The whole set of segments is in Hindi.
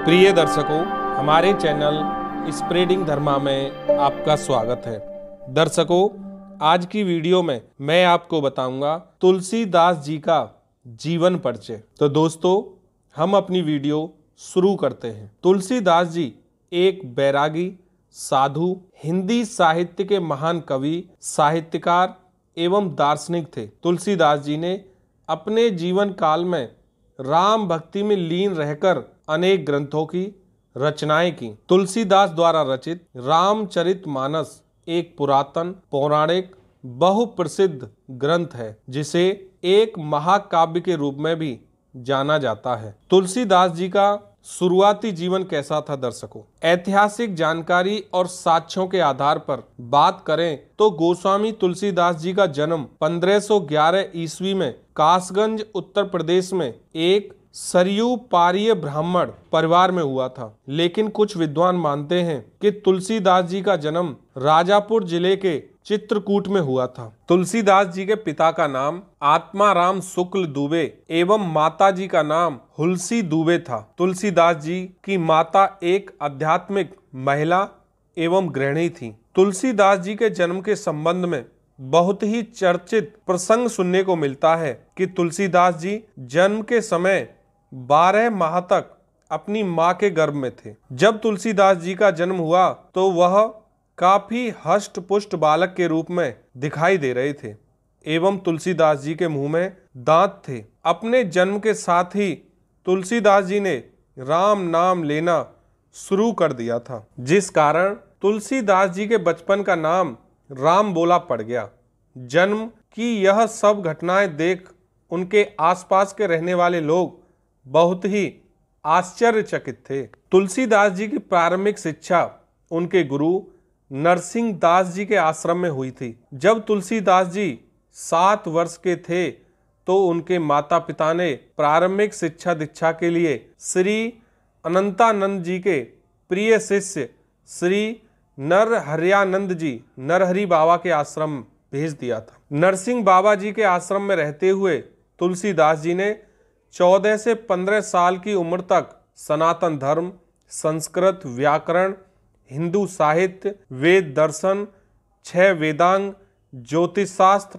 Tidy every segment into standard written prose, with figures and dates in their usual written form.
प्रिय दर्शकों, हमारे चैनल स्प्रेडिंग धर्मा में आपका स्वागत है। दर्शकों, आज की वीडियो में मैं आपको बताऊंगा तुलसीदास जी का जीवन परिचय। तो दोस्तों, हम अपनी वीडियो शुरू करते हैं। तुलसीदास जी एक बैरागी, साधु, हिंदी साहित्य के महान कवि, साहित्यकार एवं दार्शनिक थे। तुलसीदास जी ने अपने जीवन काल में राम भक्ति में लीन रहकर अनेक ग्रंथों की रचनाएं की। तुलसीदास द्वारा रचित रामचरितमानस एक पुरातन, पौराणिक, बहुप्रसिद्ध ग्रंथ है, जिसे एक महाकाव्य के रूप में भी जाना जाता है। तुलसीदास जी का शुरुआती जीवन कैसा था दर्शकों? ऐतिहासिक जानकारी और साक्ष्यों के आधार पर बात करें तो गोस्वामी तुलसीदास जी का जन्म 1511 ईस्वी में कासगंज, उत्तर प्रदेश में एक सरयू पारीय ब्राह्मण परिवार में हुआ था। लेकिन कुछ विद्वान मानते हैं कि तुलसीदास जी का जन्म राजापुर जिले के चित्रकूट में हुआ था। तुलसीदास जी के पिता का नाम आत्माराम शुक्ल दुबे एवं माता जी का नाम हुलसी दुबे था। तुलसीदास जी की माता एक आध्यात्मिक महिला एवं गृहिणी थी। तुलसीदास जी के जन्म के संबंध में बहुत ही चर्चित प्रसंग सुनने को मिलता है कि तुलसीदास जी जन्म के समय 12 माह तक अपनी मां के गर्भ में थे। जब तुलसीदास जी का जन्म हुआ तो वह काफी हष्ट पुष्ट बालक के रूप में दिखाई दे रहे थे एवं तुलसीदास जी के मुंह में दांत थे। अपने जन्म के साथ ही तुलसीदास जी ने राम नाम लेना शुरू कर दिया था, जिस कारण तुलसीदास जी के बचपन का नाम राम बोला पड़ गया। जन्म की यह सब घटनाएं देख उनके आसपास के रहने वाले लोग बहुत ही आश्चर्यचकित थे। तुलसीदास जी की प्रारंभिक शिक्षा उनके गुरु नरसिंह दास जी के आश्रम में हुई थी। जब तुलसीदास जी 7 वर्ष के थे तो उनके माता पिता ने प्रारंभिक शिक्षा दीक्षा के लिए श्री अनंतानंद जी के प्रिय शिष्य श्री नरहरियानंद जी, नरहरि बाबा के आश्रम भेज दिया था। नरसिंह बाबा जी के आश्रम में रहते हुए तुलसीदास जी ने 14 से 15 साल की उम्र तक सनातन धर्म, संस्कृत, व्याकरण, हिंदू साहित्य, वेद दर्शन, 6 वेदांग, ज्योतिष शास्त्र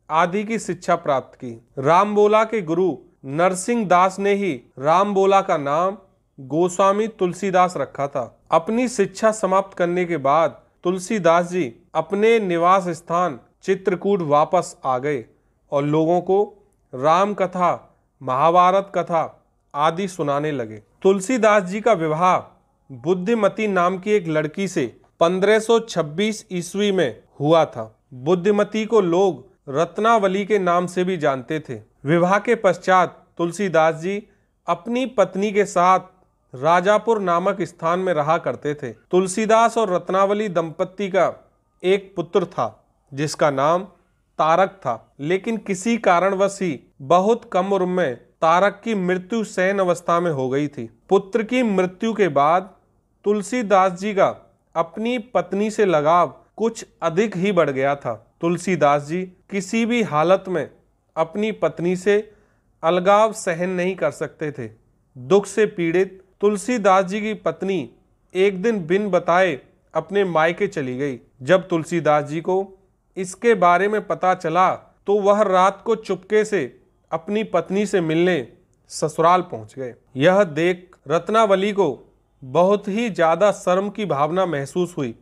आदि की शिक्षा प्राप्त की। रामबोला के गुरु नरसिंह दास ने ही रामबोला का नाम गोस्वामी तुलसीदास रखा था। अपनी शिक्षा समाप्त करने के बाद तुलसीदास जी अपने निवास स्थान चित्रकूट वापस आ गए और लोगों को राम कथा, महाभारत कथा आदि सुनाने लगे। तुलसीदास जी का विवाह बुद्धिमती नाम की एक लड़की से 1526 ईस्वी में हुआ था। बुद्धिमती को लोग रत्नावली के नाम से भी जानते थे। विवाह के पश्चात तुलसीदास जी अपनी पत्नी के साथ राजापुर नामक स्थान में रहा करते थे। तुलसीदास और रत्नावली दंपत्ति का एक पुत्र था जिसका नाम तारक था, लेकिन किसी कारणवश ही बहुत कम उम्र में तारक की मृत्यु शयन अवस्था में हो गई थी। पुत्र की मृत्यु के बाद तुलसीदास जी का अपनी पत्नी से लगाव कुछ अधिक ही बढ़ गया था। तुलसीदास जी किसी भी हालत में अपनी पत्नी से अलगाव सहन नहीं कर सकते थे। दुख से पीड़ित तुलसीदास जी की पत्नी एक दिन बिन बताए अपने मायके चली गई। जब तुलसीदास जी को इसके बारे में पता चला तो वह रात को चुपके से अपनी पत्नी से मिलने ससुराल पहुंच गए। यह देख रत्नावली को बहुत ही ज्यादा शर्म की भावना महसूस हुई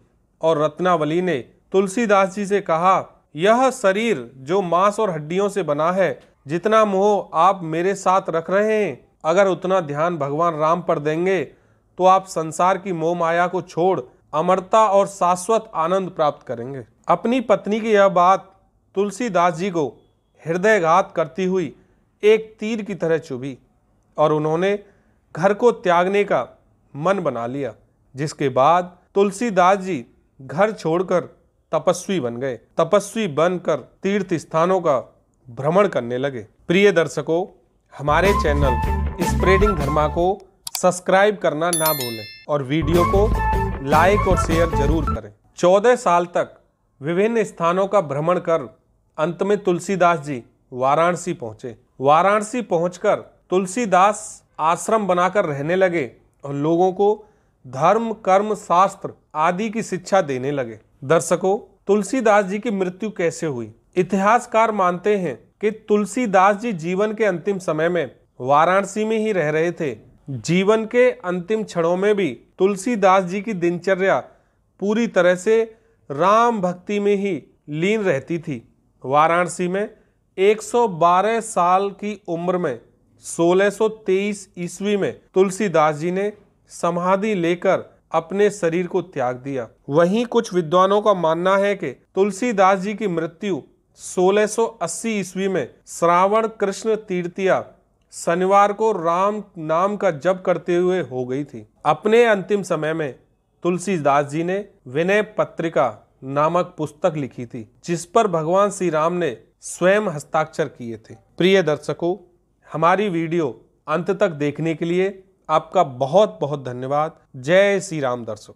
और रत्नावली ने तुलसीदास जी से कहा, यह शरीर जो मांस और हड्डियों से बना है, जितना मोह आप मेरे साथ रख रहे हैं, अगर उतना ध्यान भगवान राम पर देंगे तो आप संसार की मोह माया को छोड़ अमरता और शाश्वत आनंद प्राप्त करेंगे। अपनी पत्नी की यह बात तुलसीदास जी को हृदयघात करती हुई एक तीर की तरह चुभी और उन्होंने घर को त्यागने का मन बना लिया, जिसके बाद तुलसीदास जी घर छोड़कर तपस्वी बन गए। तपस्वी बनकर तीर्थ स्थानों का भ्रमण करने लगे। प्रिय दर्शकों, हमारे चैनल स्प्रेडिंग धर्मा को सब्सक्राइब करना ना भूलें और वीडियो को लाइक और शेयर जरूर करें। 14 साल तक विभिन्न स्थानों का भ्रमण कर अंत में तुलसीदास जी वाराणसी पहुंचे। वाराणसी पहुंचकर तुलसीदास आश्रम बनाकर रहने लगे और लोगों को धर्म, कर्म, शास्त्र आदि की शिक्षा देने लगे। दर्शकों, तुलसीदास जी की मृत्यु कैसे हुई? इतिहासकार मानते हैं कि तुलसीदास जी जीवन के अंतिम समय में वाराणसी में ही रह रहे थे। जीवन के अंतिम क्षणों में भी तुलसीदास जी की दिनचर्या पूरी तरह से राम भक्ति में ही लीन रहती थी। वाराणसी में 112 साल की उम्र में 1623 ईस्वी में तुलसीदास जी ने समाधि लेकर अपने शरीर को त्याग दिया। वहीं कुछ विद्वानों का मानना है कि तुलसीदास जी की मृत्यु 1680 ईस्वी में श्रावण कृष्ण तृतीया शनिवार को राम नाम का जप करते हुए हो गई थी। अपने अंतिम समय में तुलसीदास जी ने विनय पत्रिका नामक पुस्तक लिखी थी, जिस पर भगवान श्री राम ने स्वयं हस्ताक्षर किए थे। प्रिय दर्शकों, हमारी वीडियो अंत तक देखने के लिए आपका बहुत बहुत धन्यवाद। जय श्री राम। दर्शकों।